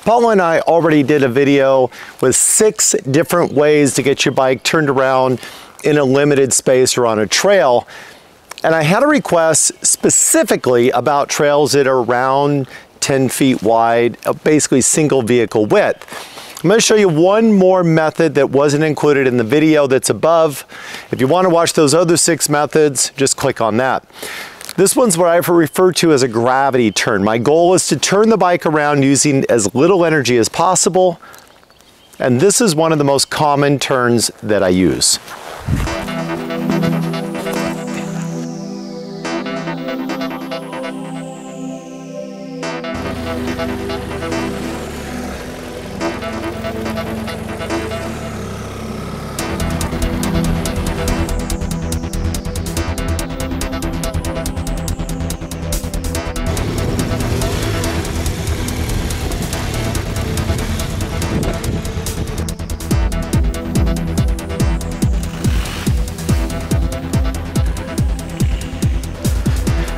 Paul and I already did a video with 6 different ways to get your bike turned around in a limited space or on a trail. And I had a request specifically about trails that are around 10 feet wide, basically single vehicle width. I'm going to show you one more method that wasn't included in the video that's above. If you want to watch those other 6 methods, just click on that. This one's what I refer to as a gravity turn. My goal is to turn the bike around using as little energy as possible, and this is one of the most common turns that I use.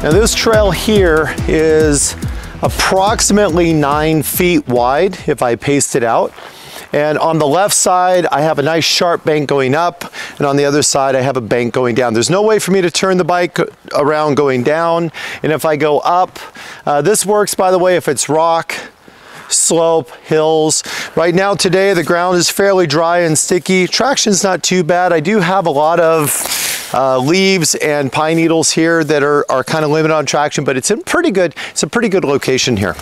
Now this trail here is approximately 9 feet wide if I paste it out. And on the left side, I have a nice sharp bank going up, and on the other side, I have a bank going down. There's no way for me to turn the bike around going down. And if I go up, this works, by the way, if it's rock, slope, hills. Right now today, the ground is fairly dry and sticky. Traction's not too bad. I do have a lot of leaves and pine needles here that are kind of limited on traction, but it's a pretty good location here.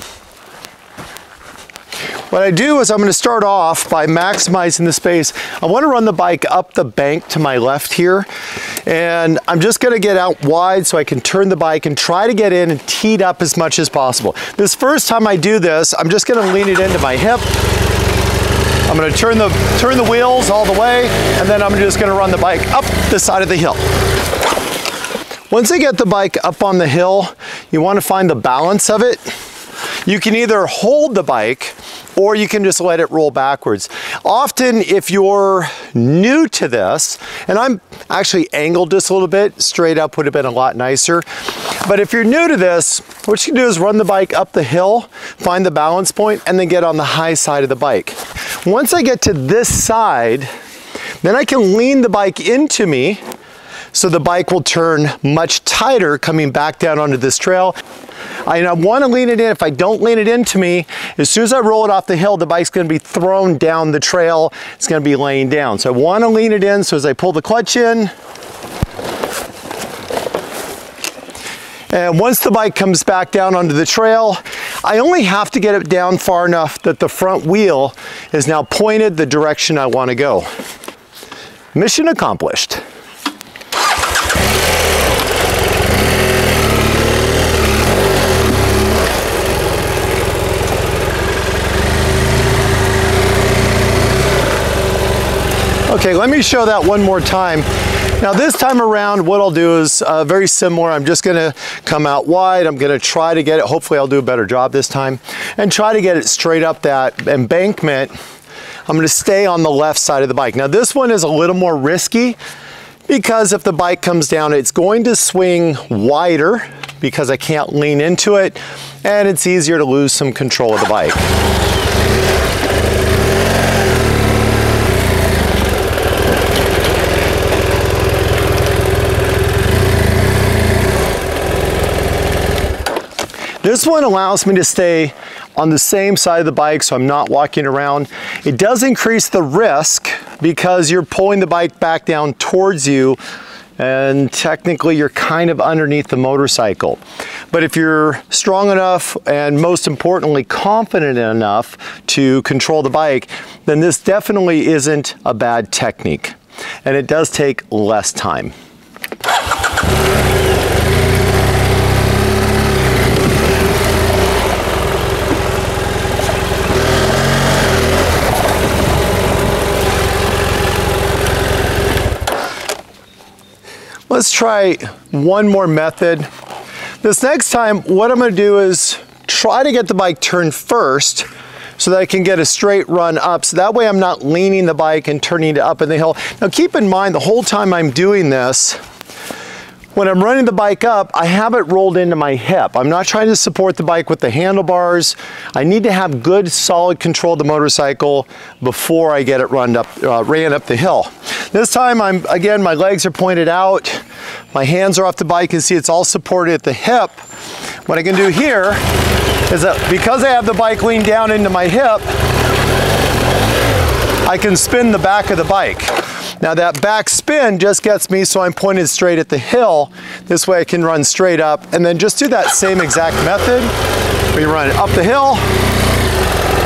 What I do is I'm going to start off by maximizing the space. I want to run the bike up the bank to my left here, and I'm just going to get out wide so I can turn the bike and try to get in and tee it up as much as possible. This first time I do this, I'm just going to lean it into my hip. I'm going to turn the wheels all the way, and then I'm just going to run the bike up the side of the hill. Once I get the bike up on the hill, you want to find the balance of it. You can either hold the bike or you can just let it roll backwards. Often if you're new to this, and I'm actually angled just a little bit, straight up would have been a lot nicer. But if you're new to this, what you can do is run the bike up the hill, find the balance point, and then get on the high side of the bike. Once I get to this side, then I can lean the bike into me so the bike will turn much tighter coming back down onto this trail. I want to lean it in. If I don't lean it into me, as soon as I roll it off the hill, the bike's going to be thrown down the trail. It's going to be laying down. So I want to lean it in, so as I pull the clutch in, and once the bike comes back down onto the trail, I only have to get it down far enough that the front wheel is now pointed the direction I want to go. Mission accomplished. Okay, let me show that one more time. Now this time around, what I'll do is very similar. I'm just gonna come out wide. I'm gonna try to get it, hopefully I'll do a better job this time, and try to get it straight up that embankment. I'm gonna stay on the left side of the bike. Now this one is a little more risky because if the bike comes down, it's going to swing wider because I can't lean into it, and it's easier to lose some control of the bike. This one allows me to stay on the same side of the bike so I'm not walking around. It does increase the risk because you're pulling the bike back down towards you, and technically you're kind of underneath the motorcycle. But if you're strong enough and most importantly confident enough to control the bike, then this definitely isn't a bad technique, and it does take less time. Let's try one more method. This next time, what I'm going to do is try to get the bike turned first so that I can get a straight run up. So that way I'm not leaning the bike and turning it up in the hill. Now keep in mind, the whole time I'm doing this, when I'm running the bike up, I have it rolled into my hip. I'm not trying to support the bike with the handlebars. I need to have good, solid control of the motorcycle before I get it ran up the hill. This time, again, my legs are pointed out. My hands are off the bike. You can see it's all supported at the hip. What I can do here is that because I have the bike leaned down into my hip, I can spin the back of the bike. Now that back spin just gets me so I'm pointed straight at the hill. This way I can run straight up, and then just do that same exact method where you run up the hill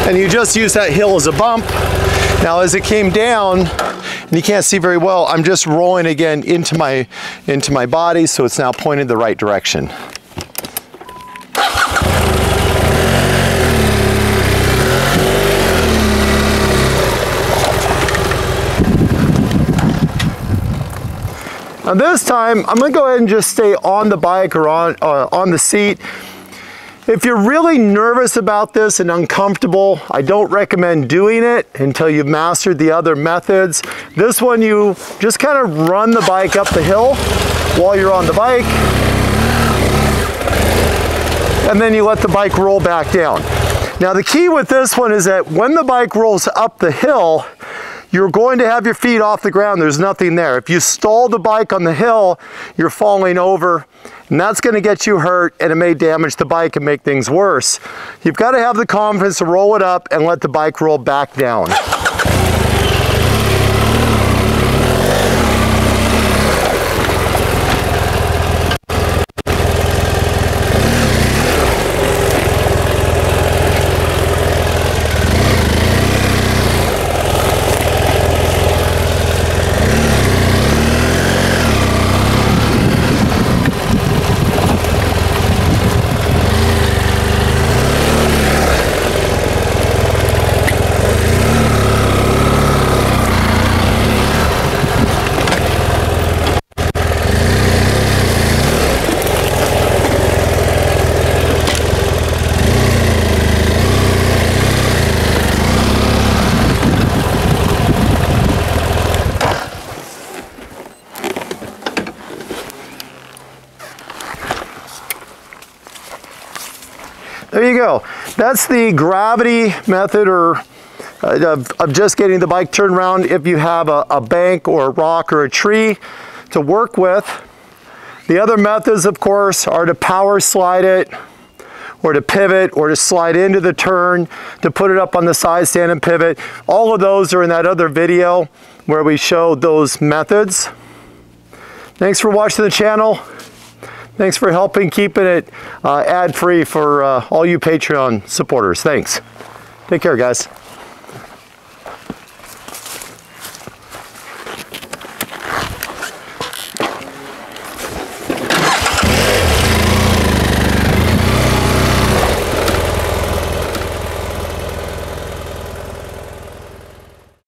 and you just use that hill as a bump. Now as it came down, and you can't see very well, I'm just rolling again into my body, so it's now pointed the right direction. Now this time, I'm gonna go ahead and just stay on the bike or on the seat. If you're really nervous about this and uncomfortable, I don't recommend doing it until you've mastered the other methods. This one, you just kind of run the bike up the hill while you're on the bike, and then you let the bike roll back down. Now the key with this one is that when the bike rolls up the hill, you're going to have your feet off the ground. There's nothing there. If you stall the bike on the hill, you're falling over, and that's going to get you hurt, and it may damage the bike and make things worse. You've got to have the confidence to roll it up and let the bike roll back down. There you go. That's the gravity method of just getting the bike turned around if you have a bank or a rock or a tree to work with. The other methods, of course, are to power slide it, or to pivot, or to slide into the turn, to put it up on the side stand and pivot. All of those are in that other video where we show those methods. Thanks for watching the channel. Thanks for helping keeping it ad-free for all you Patreon supporters. Thanks. Take care, guys.